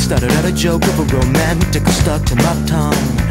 Started out a joke of a romantic stuck to my tongue.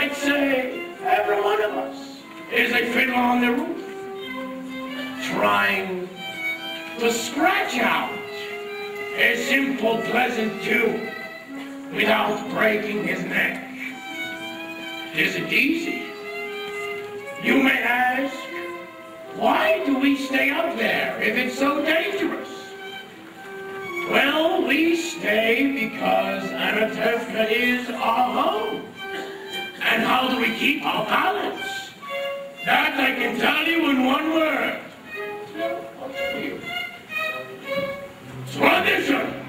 might say every one of us is a fiddle on the roof, trying to scratch out a simple, pleasant tune without breaking his neck. Isn't easy. You may ask, why do we stay up there if it's so dangerous? Well, we stay because Anatevka is our home. And how do we keep our balance? That I can tell you in one word. I'll tell you. Tradition.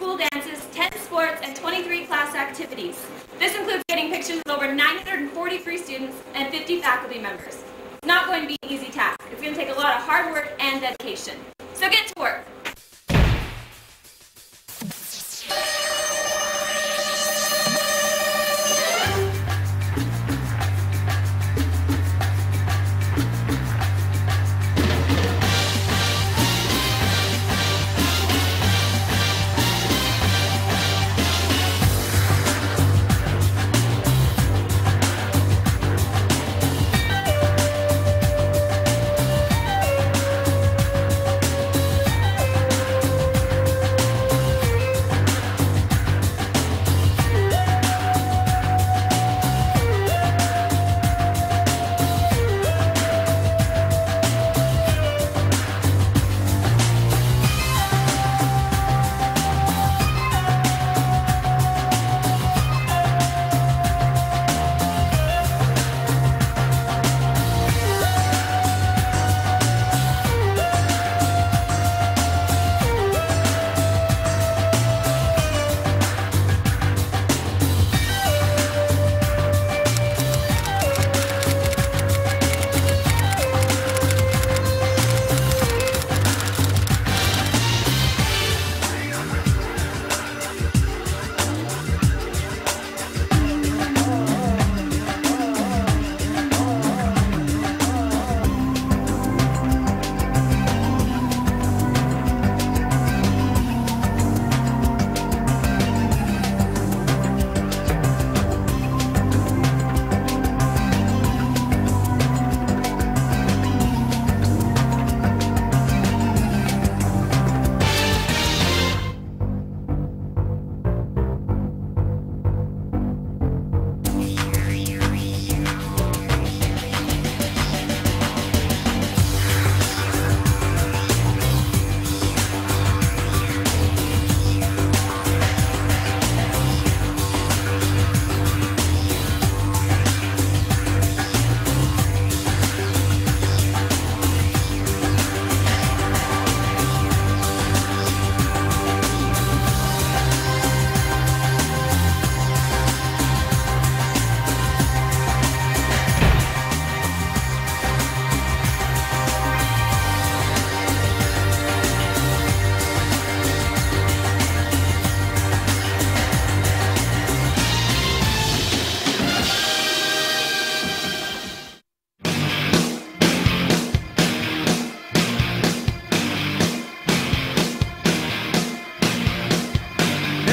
school dances, 10 sports, and 23 class activities. This includes getting pictures with over 943 students and 50 faculty members. It's not going to be an easy task. It's going to take a lot of hard work and dedication. So get to work.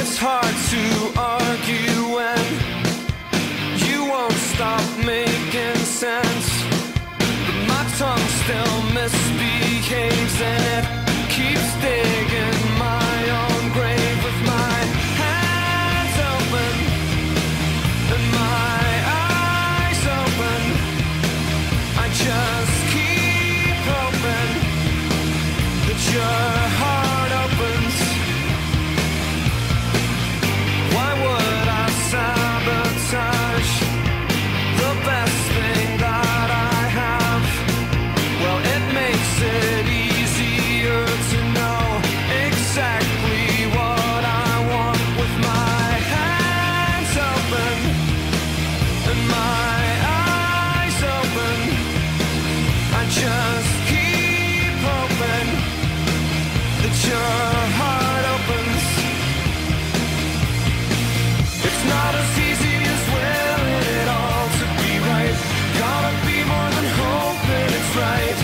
It's hard to argue when you won't stop making sense, but my tongue still misbehaves and it keeps digging my own grave with my hands open and my eyes open. I just keep hoping that your heart opens. Why would I sabotage the best thing that I have? Well, it makes it easier to know exactly what I want with my hands open and my eyes open. I just keep hoping that your heart opens. It's not as easy as willing it all to be right. Gotta be more than hoping it's right.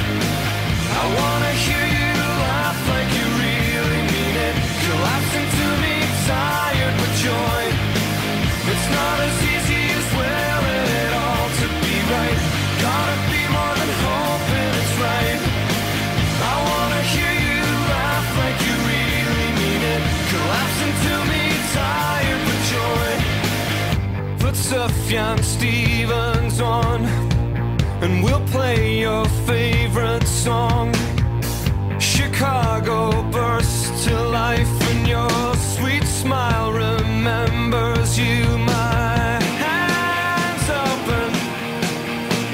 I wanna hear you laugh like you really mean it, collapsing to me, tired with joy. It's not as easy as willing it all to be right. Gotta be more than hoping it's right. I wanna hear you laugh like you really mean it, collapsing to me, tired with joy. Put Sufjan Stevens on, and we'll play your favorite song. Chicago bursts to life, and your sweet smile remembers you. My hands open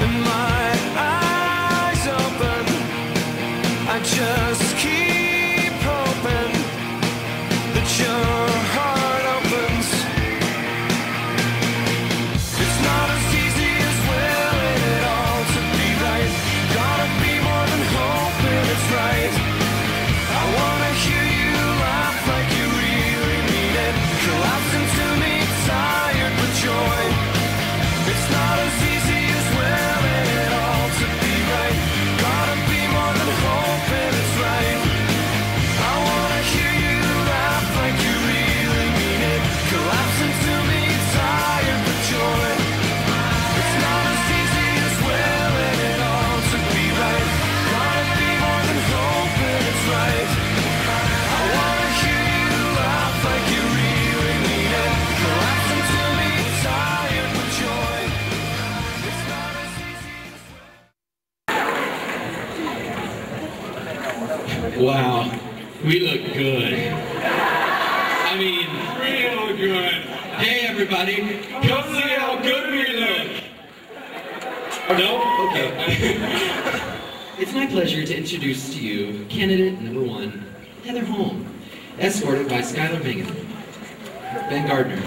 and my eyes open. I just keep hoping that you're Wow, we look good. I mean, real good. Hey everybody, come see how good we look. No? Okay. It's my pleasure to introduce to you candidate number 1, Heather Holm, escorted by Skylar Megan. Ben Gardner.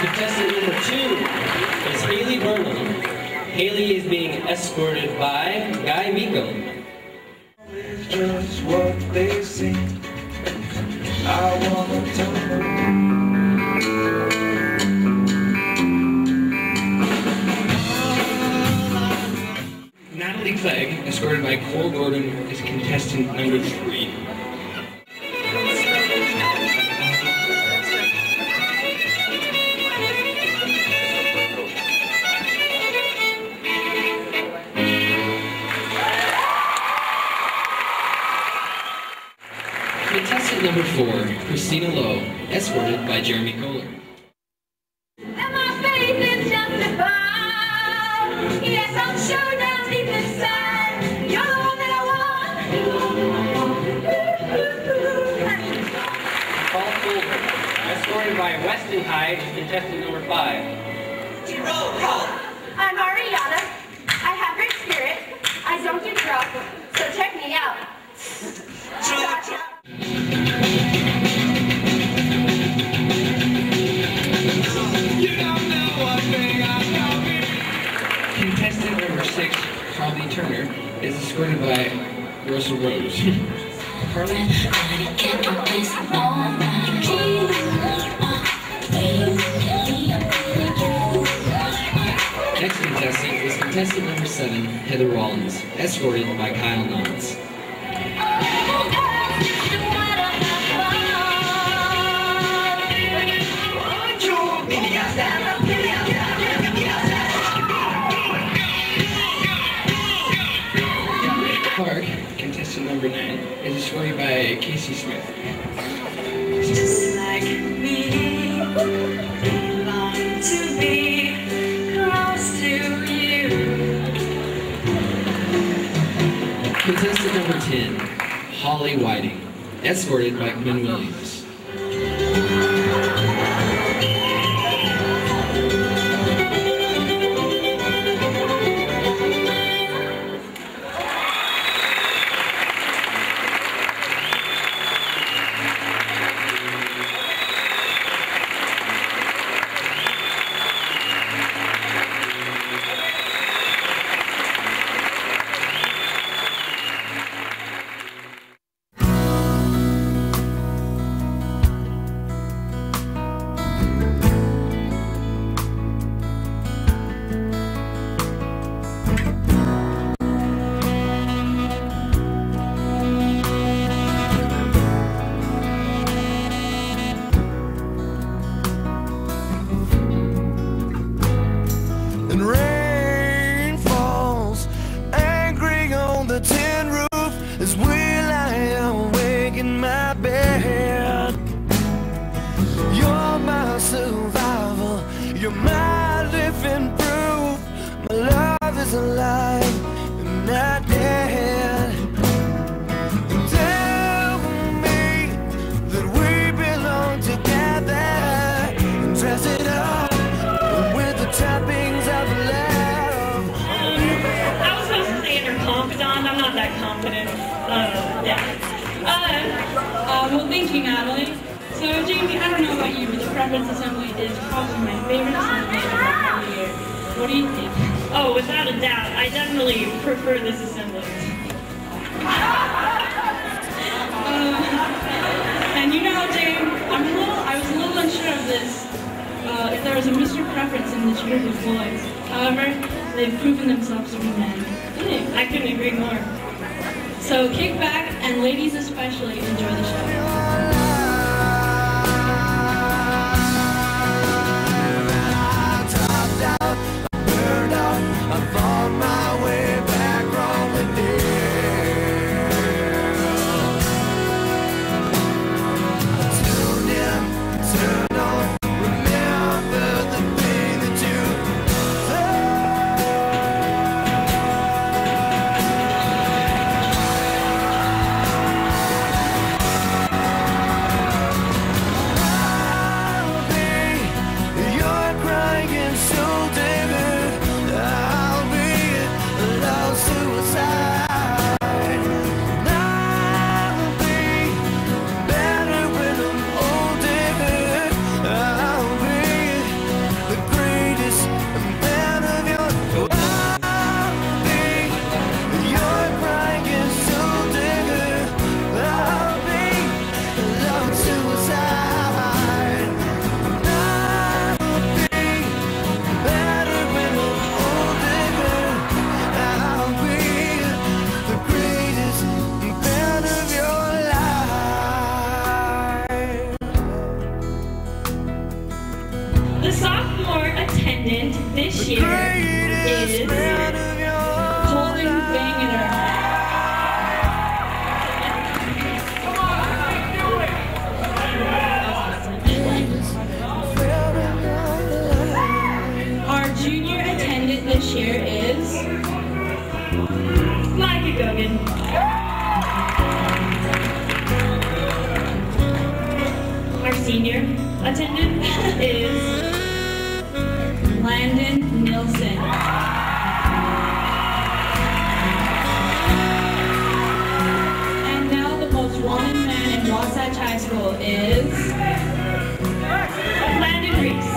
Contestant number 2 is Haley Burnham. Haley is being escorted by Guy Miko. Just what they say. I wanna tell them. Natalie Clegg, escorted by Cole Gordon, is contestant number 3. Contestant number 4, Christina Lowe, escorted by Jeremy Kohler. And my faith is justified. Yes, I'm sure down deep inside, you're the one that I want. Paul Colbert, escorted by Weston Hyde, is contestant number 5. Roll call. I'm Ariana. I have great spirit. I don't do drugs, so check me out. Gotcha. Contestant number 6, Carly Turner, is escorted by Russell Rose. Carly? Next contestant is contestant number 7, Heather Rollins, escorted by Kyle Knotts. Clark, contestant number 9, is escorted by Casey Smith. Just like me, long to be close to you. Contestant number 10, Holly Whiting, escorted by Glenn Williams. And rain falls angry on the tin roof as we lie awake in my bed. You're my survival, you're my living proof. My love is alive and not dead. And tell me that we belong together and dress it up with the trappings of love. I was supposed to say you're confident. I'm not that confident. Yeah. Well, thank you, Natalie. So, Jamie, I don't know about you, but the preference assembly is probably my favorite assembly of the whole year. What do you think? Oh, without a doubt, I definitely prefer this assembly. And you know, James, I was a little unsure of this. If there was a Mr. Preference in this group of boys. However, they've proven themselves to be men. I couldn't agree more. So kick back, and ladies especially, enjoy the show. Turn on is Colin Bangeter. Our junior attendant this year is Micah Gogan. Our senior attendant is Landon Nilsson. And now the most wanted man in Wasatch High School is Landon Reese.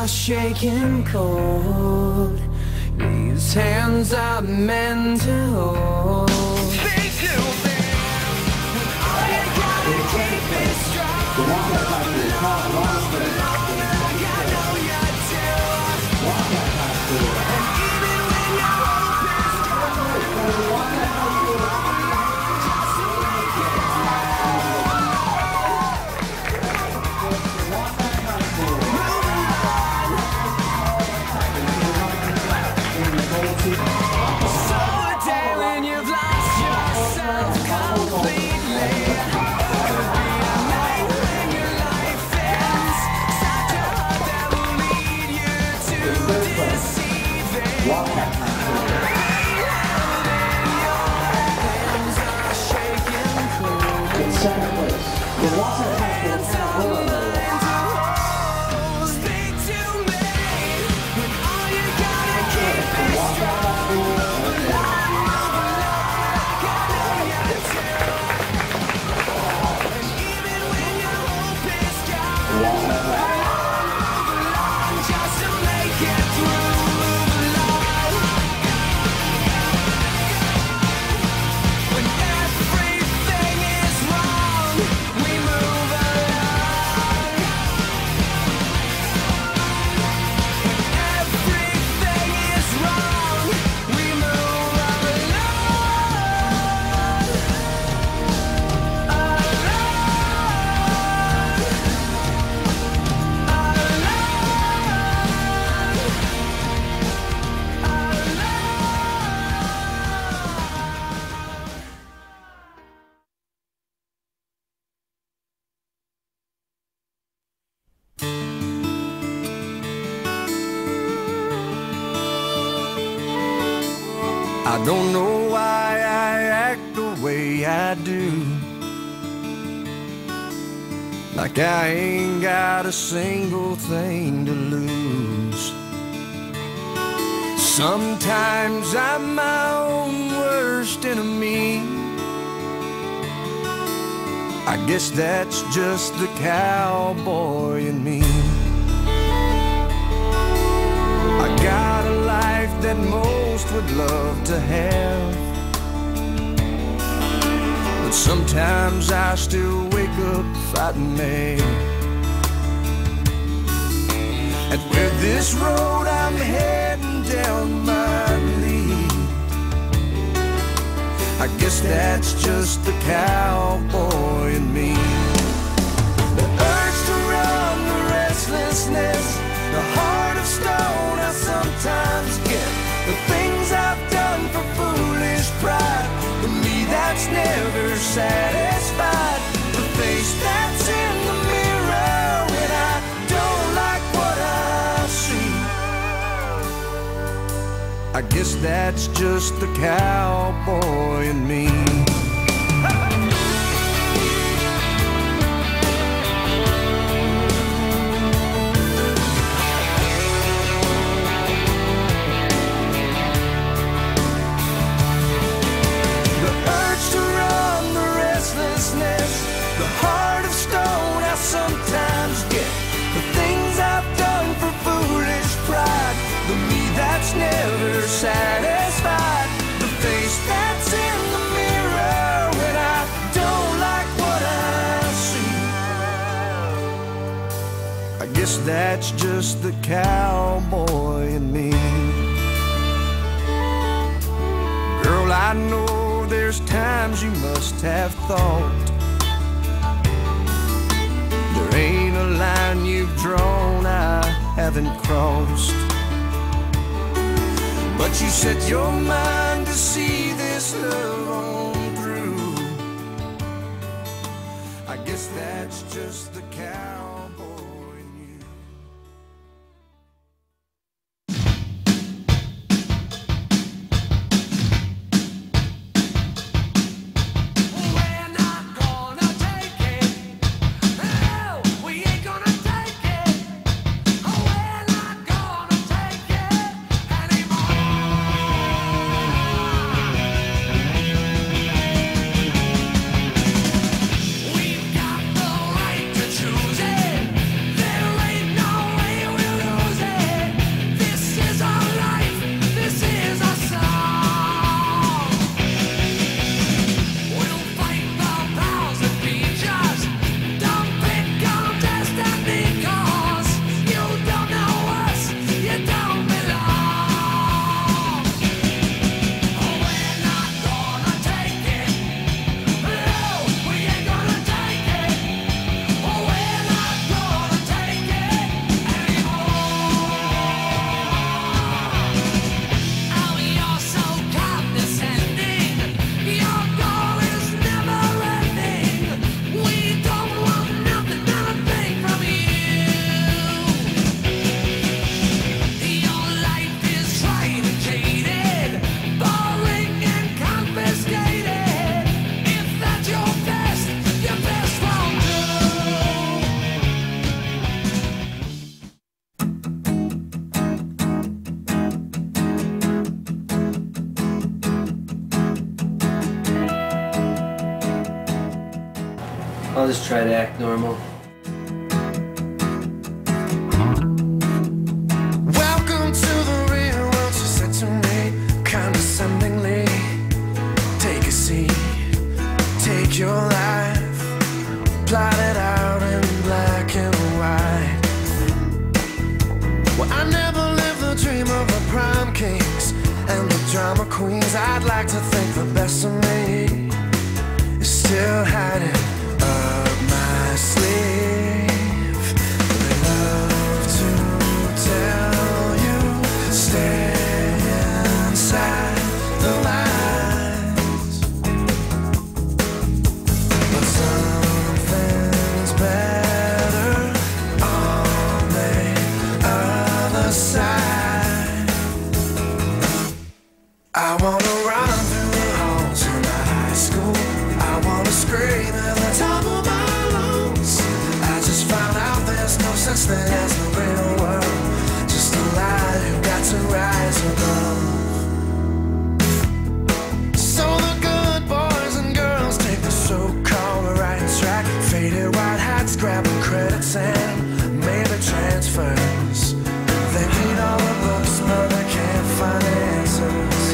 Shaking cold, these hands are meant to hold. Big little thing, when all you gotta keep is strong. The longer I know you do. And even when your hope is gone, just to make it I don't know why I act the way I do, like I ain't got a single thing to lose. Sometimes I'm my own worst enemy. I guess that's just the cowboy in me. I got a life that most would love to have, but sometimes I still wake up fighting mad. And where this road I'm heading down might lead, I guess that's just the cowboy in me. The urge to run, the restlessness, the heart of stone I sometimes get. The things I've done for foolish pride, for me that's never satisfied. The face that's in the mirror when I don't like what I see, I guess that's just the cowboy in me. that's just the cowboy in me. Girl, I know there's times you must have thought there ain't a line you've drawn I haven't crossed. But you set your mind to see this love on through. I guess that's just the cowboy in you. We're not gonna take it. No, we ain't gonna take it. We're not gonna take it anymore. We've got the right to choose it. There ain't no way we'll lose it. This is our life. This is our song. We'll fight the powers that beat us. Don't pick on destiny, 'cause you don't know us. You don't belong. We're not gonna take it. No, we ain't gonna take it. We're not gonna take it anymore. Oh, you're so condescending. Your goal is never ending. We don't want nothing, not a thing from you. Your life is truncated, boring and confiscated. If that's your best won't do. I'll just try to act normal. Welcome to the real world, she said to me condescendingly. Take a seat, take your life, plot it out in black and white. Well, I never lived the dream of the prime kings and the drama queens. I'd like to think the best of me is still hiding up my sleeve. They love to tell you, stay inside the lines. But something's better on the other side. I wanna run through the halls of my high school. I wanna scream at the top of my lungs. I just found out there's no such thing as the real world. Just a lie you got to rise above. So the good boys and girls take the so-called right track. Faded white hats, grabbing credits and maybe transfers. They read all the books, but they can't find answers.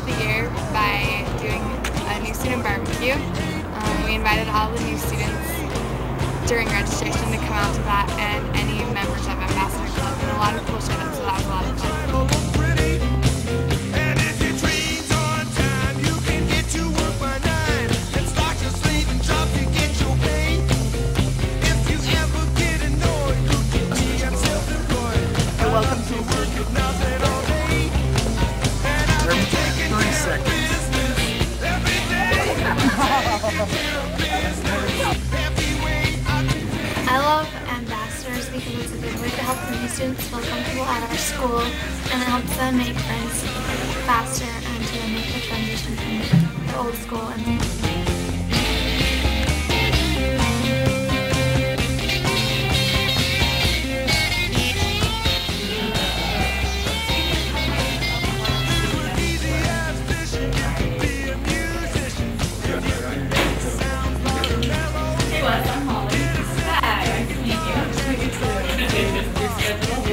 off the year by doing a new student barbecue. We invited all the new students during registration to come out to that, and any members of Ambassador Club, and a lot of cool shit-ups, so that was a lot of fun. Welcome to 30 seconds. I love ambassadors because it's a good way to help the new students feel comfortable at our school, and it helps them make friends faster and to make the transition from their old school and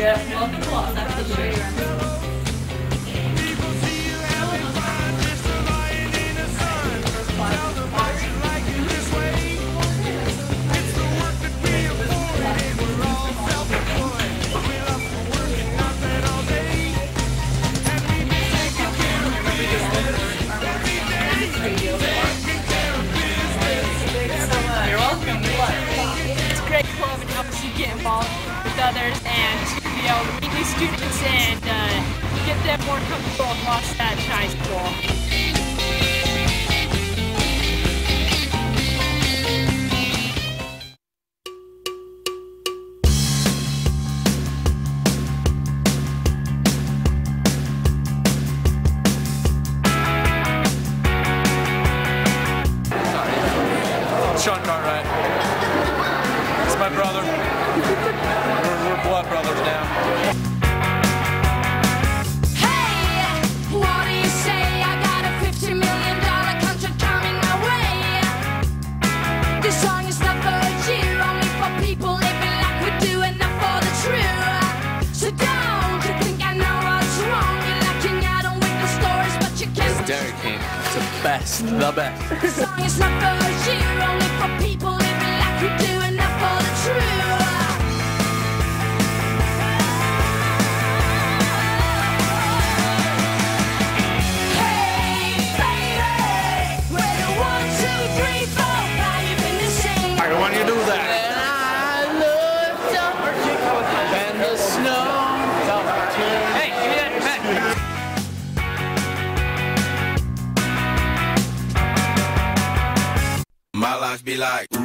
Welcome to Los Angeles. You're welcome. It's a great club and helps you get involved with others and be able to meet new students and get them more comfortable across that high school. Sean Cartwright. It's my brother. We're blood brothers now. Hey, what do you say? I got a $50 million contract coming my way. This song is not for you, only for people living like we do and not for the true. So don't you think I know what's wrong? You're lacking out on with the stories, but you can't. It's Dairy King. It's the best. The best. This song is not for you, only for people living like we do and not for the true. Alright, when you do that. And I looked up and the snow. Hey, give me that pen. My life be like, ooh,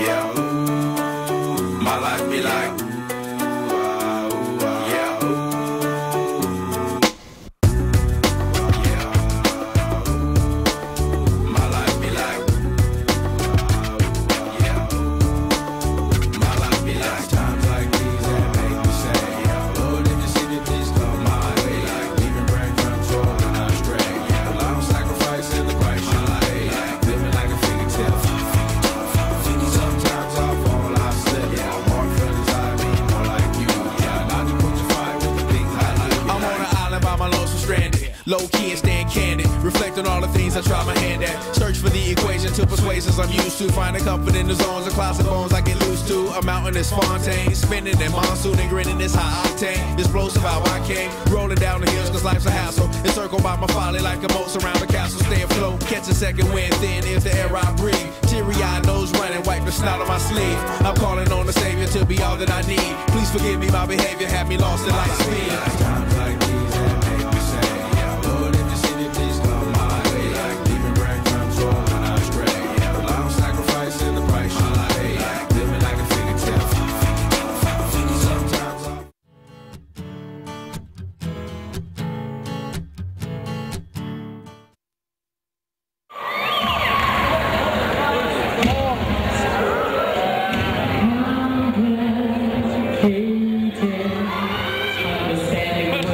yeah, ooh. My life be like, ooh, yeah, ooh. My life be like, my life be like times like these that make me say, Lord, if you see me, please come my way. Like leaving brain control and I'm straight. Yeah, I'm sacrificing the price. My life living like a figure tale. Sometimes I fall, I slip. Yeah, I'm more friends, I mean more like you. Yeah, not to put your fire with the things I like. I'm on an island by my lonesome stranded. Low key and staying candid. Reflect on all the things I try my hand at. Search for the equation to persuasions I'm used to. Finding comfort in the zones of clouds and bones I get loose to. A mountain is Fontaine. Spinning in monsoon and grinning is high octane. Explosive how I came. Rolling down the hills cause life's a hassle. Encircled by my folly like a moat surround the castle. Stay afloat. Catch a second wind thin if the air I breathe. Teary-eyed nose running. Wipe the snot on my sleeve. I'm calling on the Savior to be all that I need. Please forgive me, my behavior had me lost in light speed. Times like these that make me say, Lord, if you see me, please come my way. Like leaving brain control and I'm straight. Yeah, I'm sacrificing the price. My life like living like a figure tale. Sometimes I Standing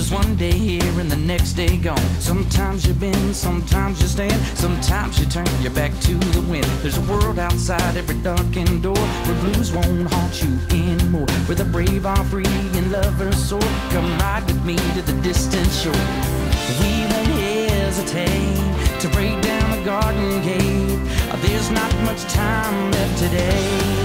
is one day here and the next day gone. Sometimes you bend, sometimes you stand, sometimes you turn your back to the wind. There's a world outside every darkened door where blues won't haunt you anymore, where the brave are free and lovers soar. Come ride with me to the distant shore. We won't hesitate to break down the garden gate. There's not much time left today.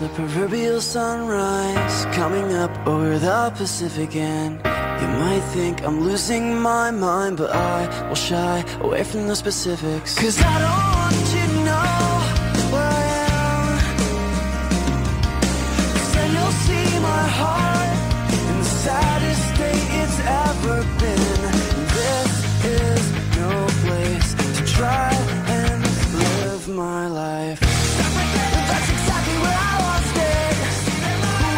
The proverbial sunrise coming up over the Pacific, and You might think I'm losing my mind, but I will shy away from the specifics. 'Cause I don't want you to know where I am. 'Cause then you'll see my heart in the saddest state it's ever been. This is no place to try and live my life. That's exactly where I lost it,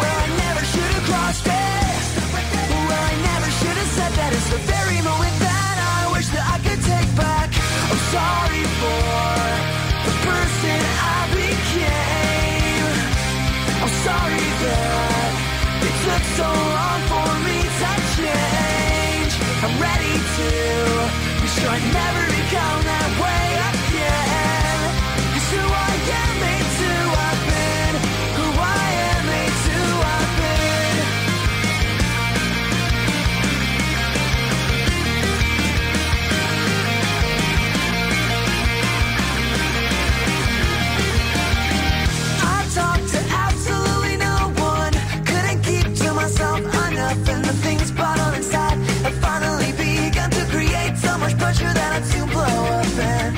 where I never should have crossed it, where I never should have said that. It's the very moment that I wish that I could take back. I'm sorry for the person I became. I'm sorry that it took so long for me to change. I'm ready to be sure I never become that way again. 'Cause who I am made to I've been, who I am made to I've been. I talked to absolutely no one, couldn't keep to myself enough, and the things bottled inside have finally begun to create so much pressure that I'd soon blow up. And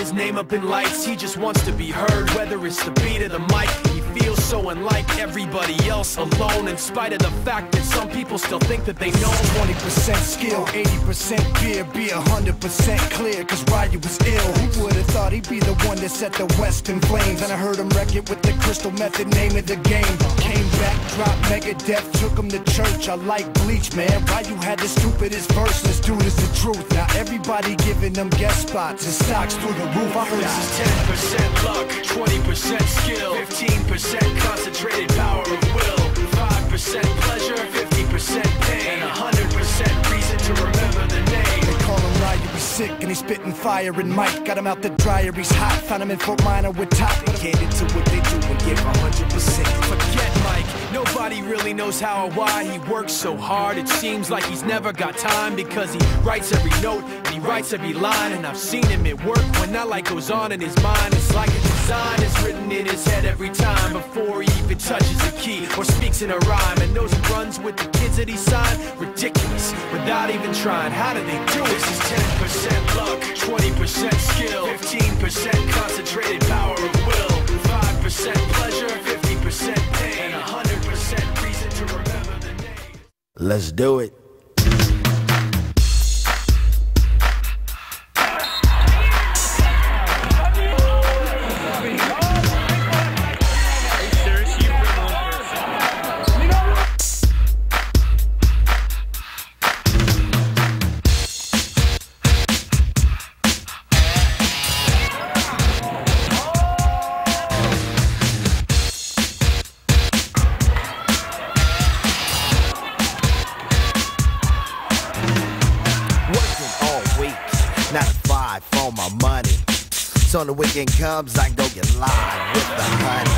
his name up in lights. He just wants to be heard, whether it's the beat or the mic. He feels so unlike everybody else, alone, in spite of the fact that some people still think that they know. 20% skill, 80% fear, be 100% clear, cause Ryu was ill. Who would've thought he'd be the one that set the West in flames? And I heard him wreck it with the Crystal Method, name of the game. Came back, dropped Megadeth, took him to church. I like Bleach, man. Ryu had the stupidest verse, let's do this the truth. Now everybody giving them guest spots and stocks through the roof. I heard this is 10% luck, 20% skill, 15% concentrated power of will, 5% pleasure, 50% pain, and 100% reason to remember the name. They call him Ryu, he's sick and he's spitting fire. And Mike got him out the dryer, he's hot. Found him in Fort Minor with top. They can't into what they do and give 100%. Forget Mike, nobody really knows how or why he works so hard. It seems like he's never got time, because he writes every note and he writes every line. And I've seen him at work when that light goes on in his mind. It's like a design is written in his head every time, before he even touches a key or speaks in a rhyme. And knows he runs with the kids that he signed. Ridiculous, without even trying. How do they do it? This is 10% luck, 20% skill, 15% concentrated power of will, 5% pleasure, 50% pain, and 100% reason to remember the name. Let's do it. So when the weekend comes, I go get live with the honey.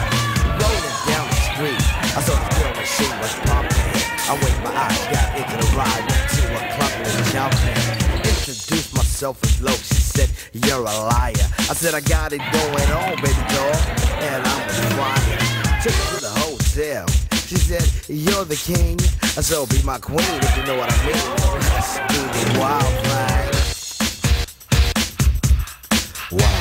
Rolling down the street, I saw the girl machine was pumping. I winked my eyes, got into the ride, went to a club and jumping. Introduced myself as low, she said, you're a liar. I said, I got it going on, baby doll, and I'm a flyer. Took her to the hotel, she said, you're the king. I said, oh, be my queen if you know what I mean. Let's do the wild thing. Wow.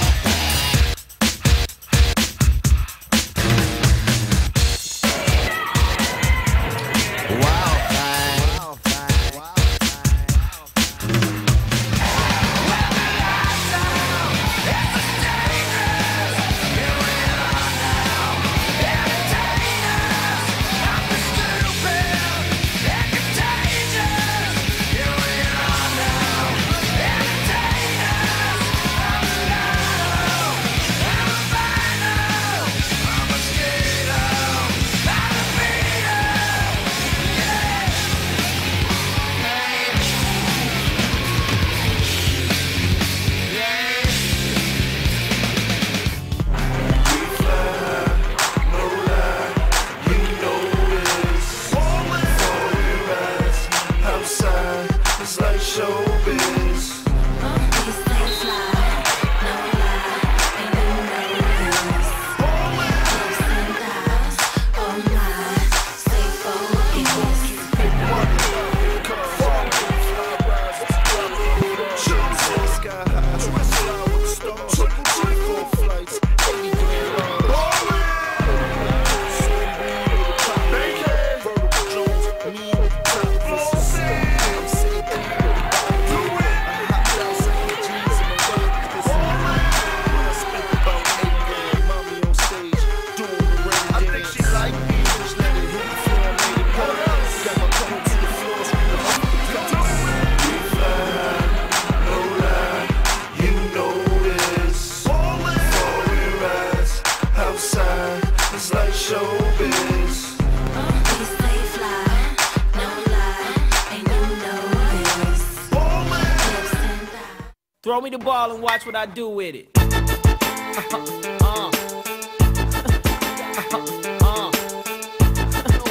Throw me the ball and watch what I do with it.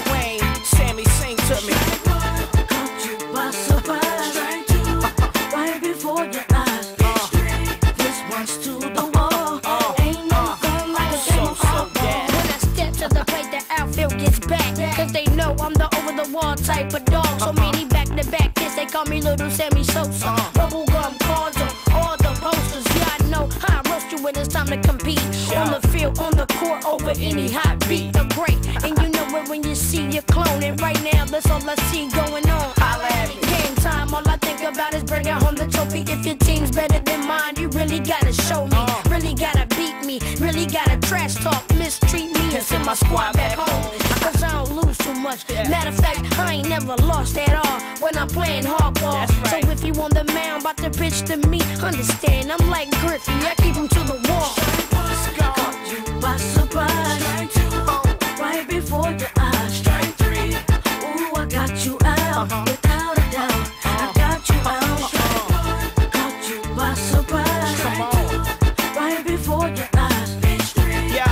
Wayne, Sammy, sing to me. Caught you by surprise, right before your eyes. This one's to the wall. Ain't no gun like a game of football. When I step to the plate, the outfield gets back. Cause they know I'm the over-the-wall type of dog. So many back-to-back hits, they call me Little Sammy Sosa. Bubblegum cards on all the posters. Yeah, I know how I roast feel on the court over any hot beat or break. And you know it when you see your clone. And right now, that's all I see going on. Game time, all I think about is bringing home the trophy. If your team's better than mine, you really gotta show me. Really gotta beat me. Really gotta trash talk, mistreat me, and send my squad back home. Cause I don't lose too much. Matter of fact, I ain't never lost at all when I'm playing hardball. So if you on the mound, about to pitch to me, understand, I'm like Griffey, I keep him to the wall. Caught you by surprise. Right before your eyes. Strike three. Ooh, I got you out. Without a doubt, I got you out. Caught you by surprise. Right before your eyes.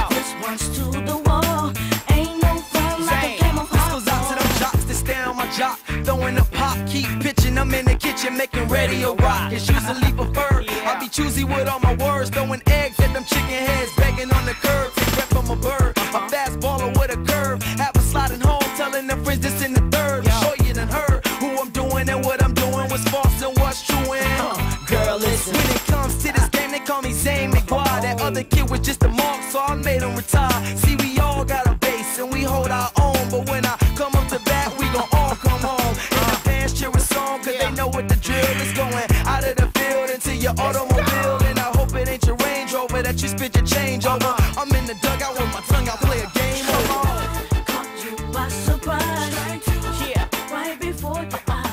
This one's to the wall. Ain't no fun like a game of hardball. This goes out to them jocks that stay on my jock. Throwing a pop, keep pitching. I'm in the kitchen making radio rock. It's usually preferred. I be choosy with all my words. Throwing eggs at them chicken heads. Begging on the curb. Take rep from a bird. A fast baller with a curve. Have a sliding home. Telling them friends this in the third. Sure you done heard who I'm doing and what I'm doing. What's false and what's true and girl, listen. When it comes to this game, they call me Zane McGuire. That other kid was just a mark, so I made him retire. See, we all got a base and we hold our own. But when I come up to bat, we gon' all come home. And the fans cheer a song, cause they know what the drill is. Going out of the field into your automobile. And I hope it ain't your Range Rover that you spit your change over. I'm in the dugout with my tongue out, play a game over. Caught you by surprise. Right before your eyes.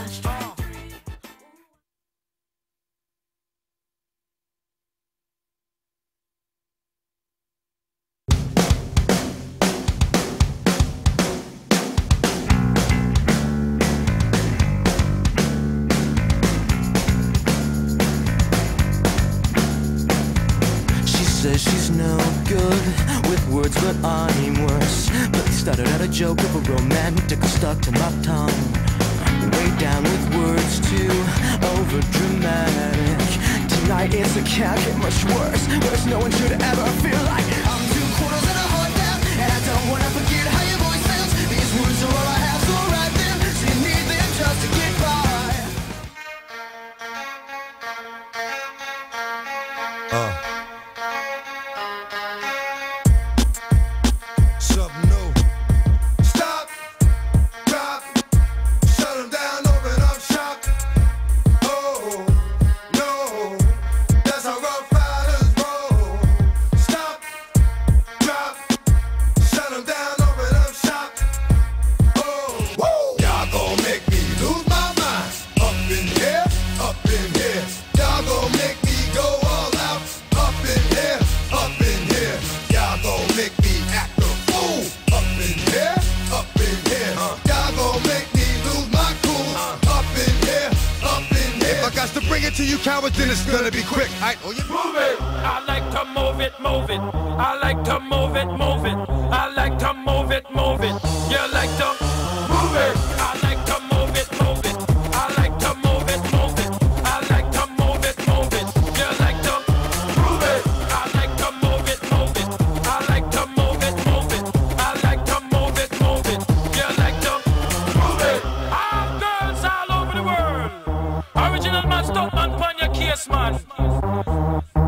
Says she's no good with words, but I'm worse. But started out a joke of a romantic stuck to my tongue. Way down with words too over dramatic. Tonight it's a can't get much worse. Worse, no one should ever feel like I'm 2/4 and a heart down. And I don't wanna forget how your voice sounds. These words are all I have, so write them. So you need them just to get by. To you cowards, then it's gonna be quick. Move it! I like to move it, move it. I like to move it, move it. I like to move it, move it. You like to move it? I like to move it, move it. I like to move it, move it. I like to move it, move it. You like to move it? I like to move it, move it. I like to move it, move it. I like to move it, move it. You like to move it? All girls all over the world. Original man, stop man, pon your case, man.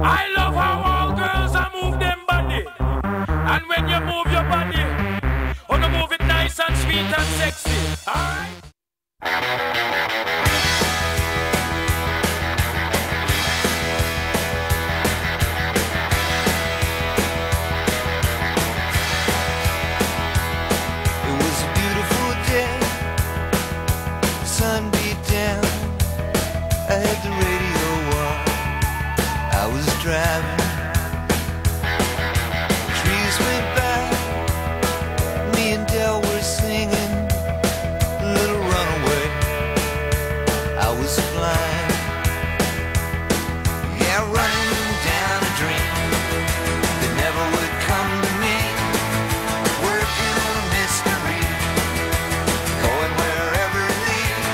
I love how all girls are move them body. And when you move your body, you move it nice and sweet and sexy. Alright? It was a beautiful day, sun beat down. I had the radio on, I was driving. Trees went by, me and Del were singing Little Runaway. I was flying, yeah, running down a dream that never would come to me. Working on a mystery, going wherever it leads.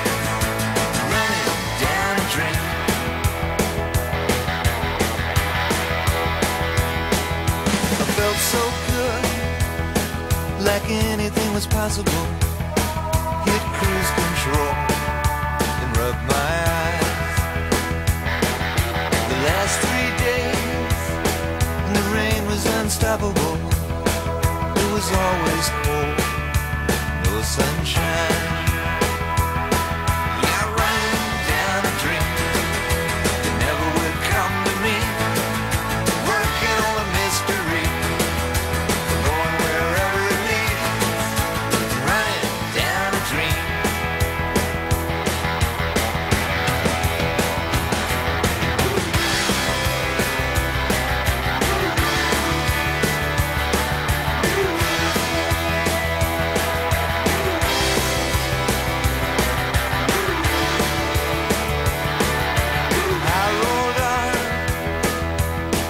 Running down a dream. I felt so good, like anything was possible. Hit cruise control and rubbed my eyes. The last 3 days, and the rain was unstoppable. was cold, no sunshine. Yeah, running down a dream that never would come to me. Working on a mystery, going wherever it leads. Running down a dream.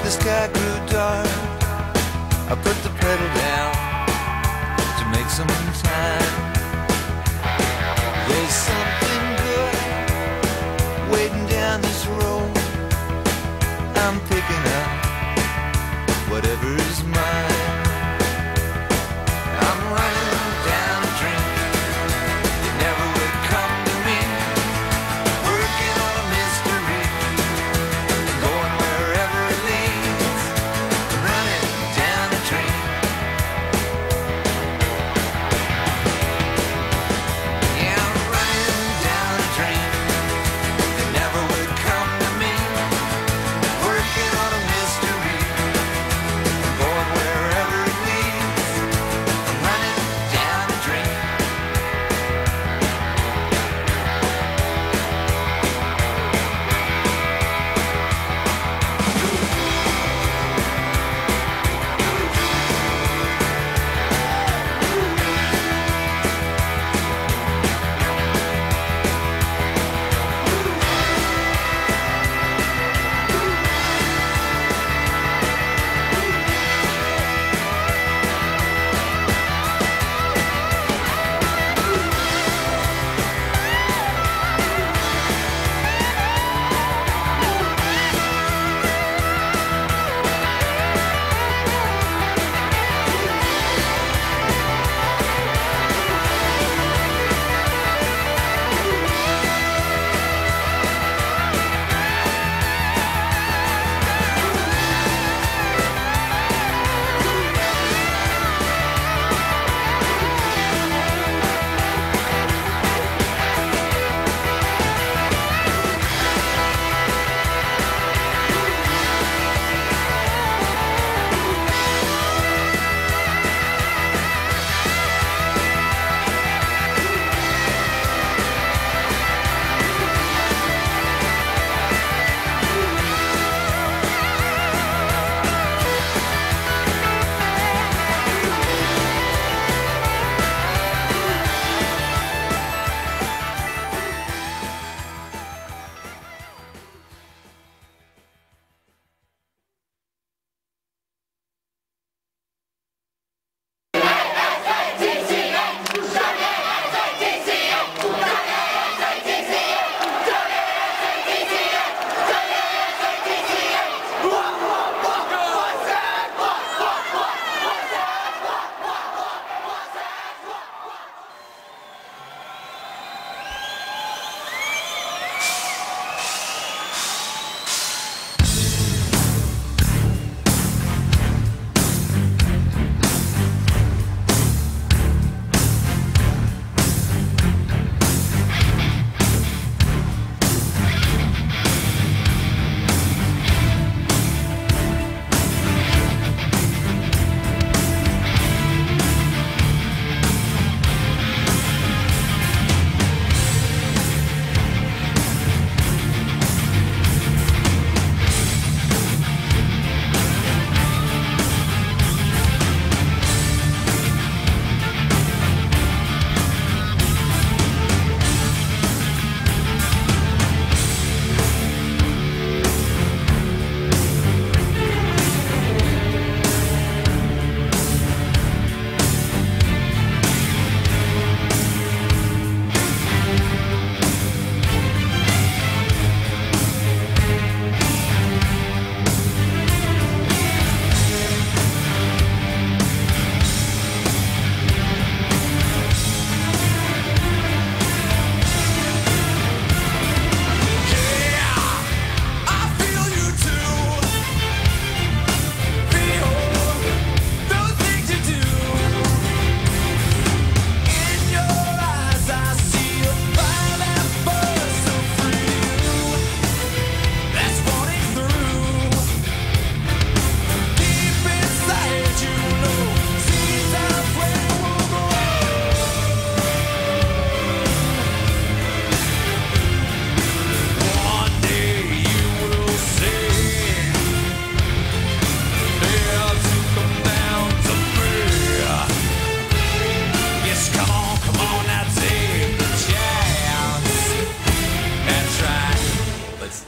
The sky grew dark. I put the pedal down to make some time. There's something good waiting down this road. I'm picking up whatever is mine. I'm running down a dream that never would come to me. Working on a mystery, going wherever it leads. Running down a dream.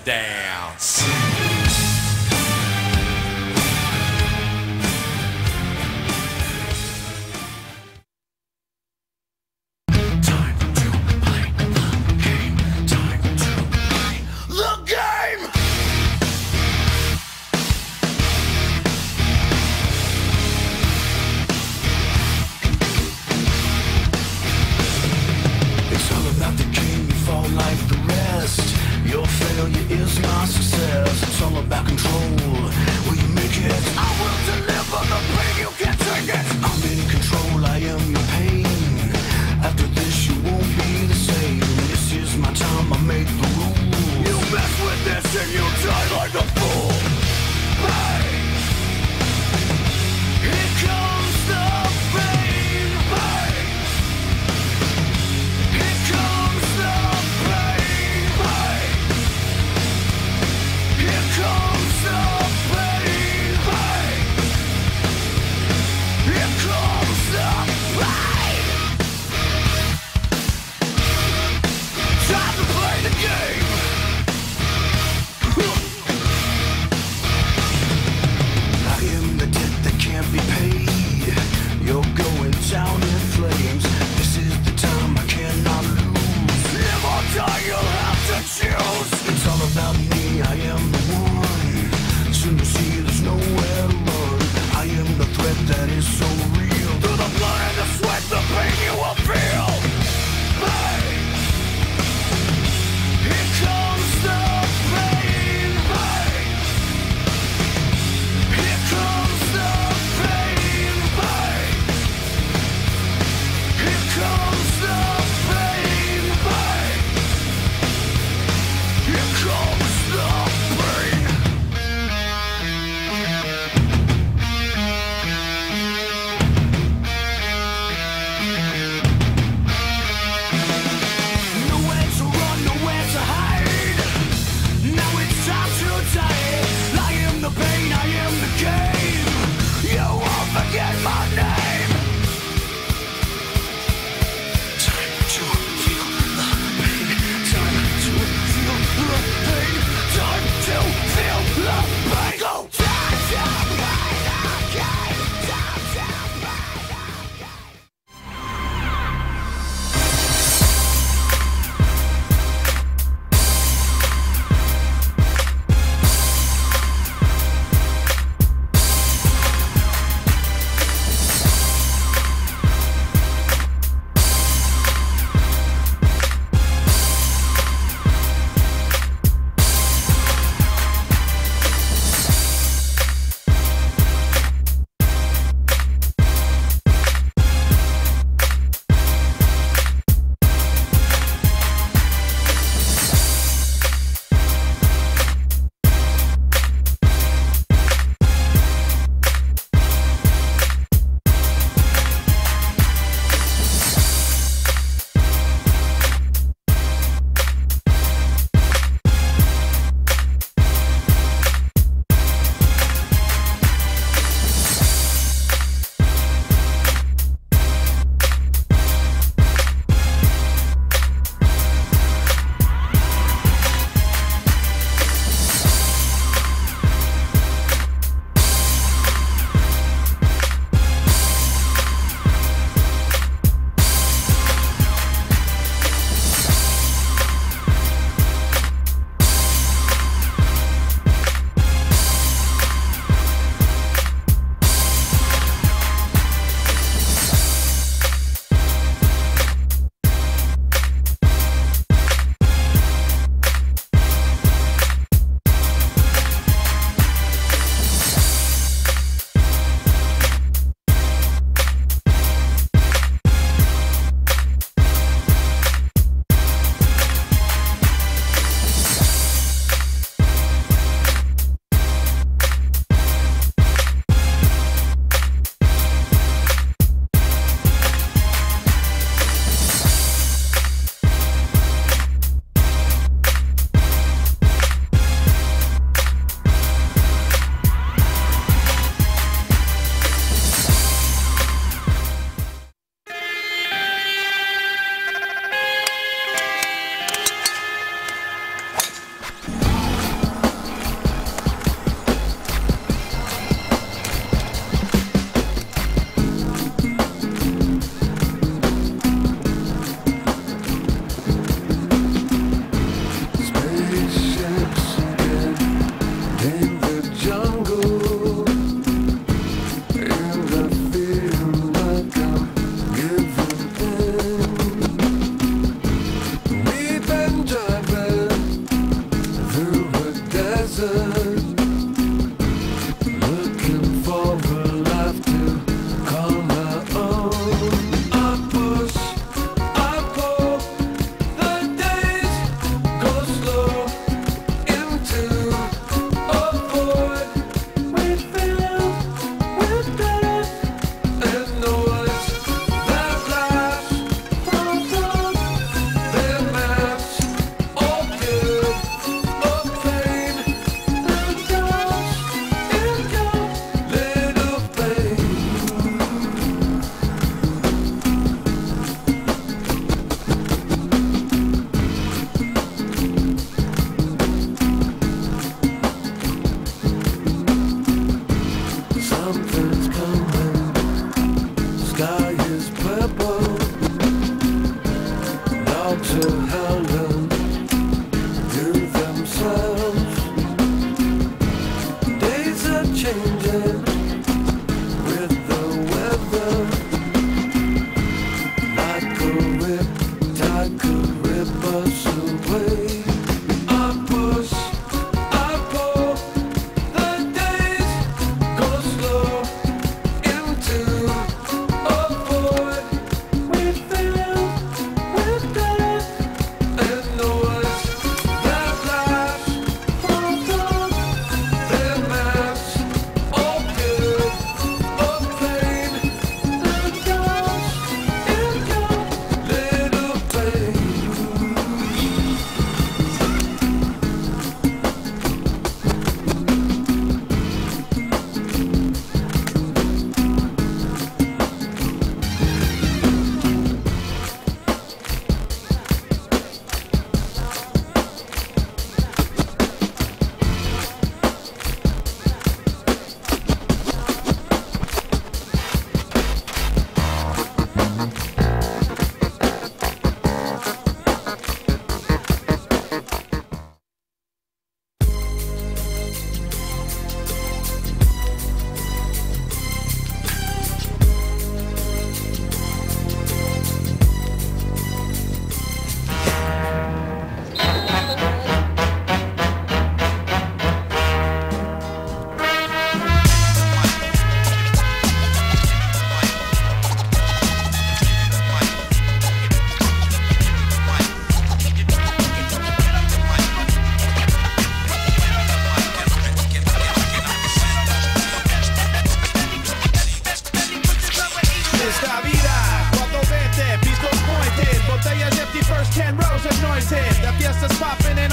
dance.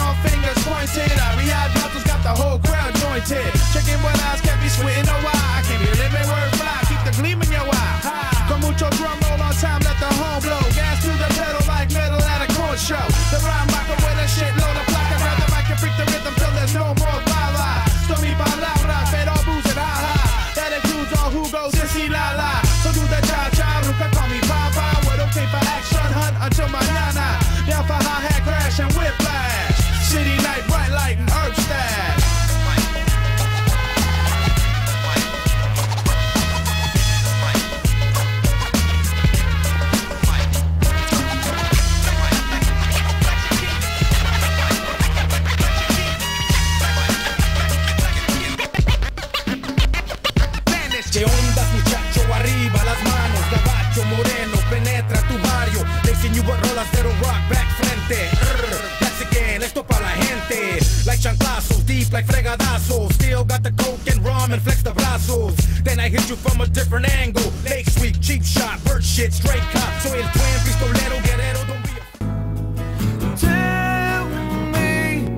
all fingers pointed. Riyadh Bottles got the whole crowd jointed. Checking what eyes can't be sweating no why. I can't be living word fly, keep the gleam in your eye. Con mucho drum roll on time, let the home blow. Gas to the pedal like metal at a corn show. The rhyme rocker with a shitload of placa. Grab the mic and freak the rhythm till there's no more bala. So mi palabra, pero booze and ha-ha. That includes all who goes and see la-la. So do the cha-cha, Ruka call me Papa. We're okay for action, hunt until mañana. Down for hi-hat crash and whiplash. City night, bright light and herb stash. ¿Qué ondas, muchacho? Arriba las manos, gabacho moreno, penetra tu barrio. Racing you rolas de rock back frente. That's again, esto pa' la gente. Like chanclazos, deep like fregadazos. Still got the coke and rum and flex the brazos. Then I hit you from a different angle. Lake Sweep, cheap shot, bird shit, straight cop. Soy el twin, pistolero, guerrero, don't be Tell me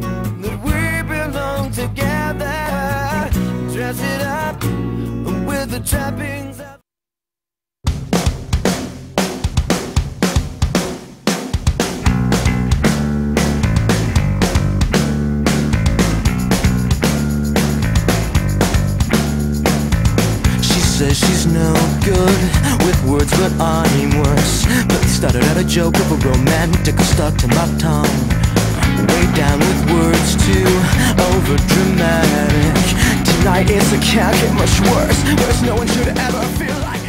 that we belong together. Dress it up with the trappings of says she's no good with words, but I'm worse. But it started out a joke of a romantic stuck to my tongue. Way down with words too over dramatic. Tonight it's a can't get much worse. Worse no one should ever feel like.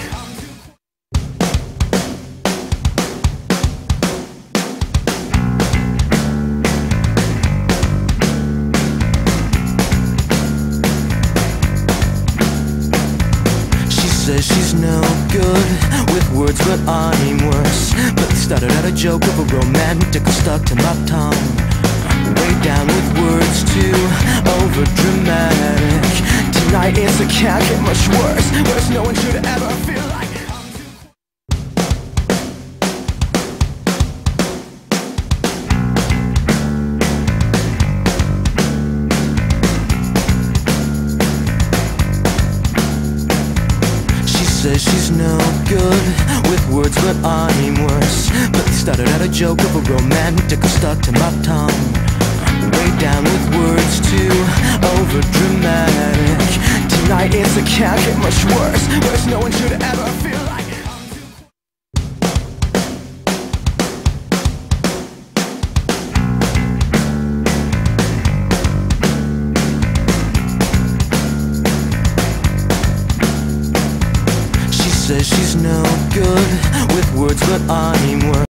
Says she's no good with words, but I'm worse. But it started out a joke of a romantic stuck to my tongue. Way down with words too over dramatic. Tonight it's a can't get much worse. Worse no one should ever feel like. Says she's no good with words, but I'm worse. But it started out a joke of a romantic stuck to my tongue. Way down with words too over dramatic. Tonight it's a can't get much worse. Worse no one should ever feel like.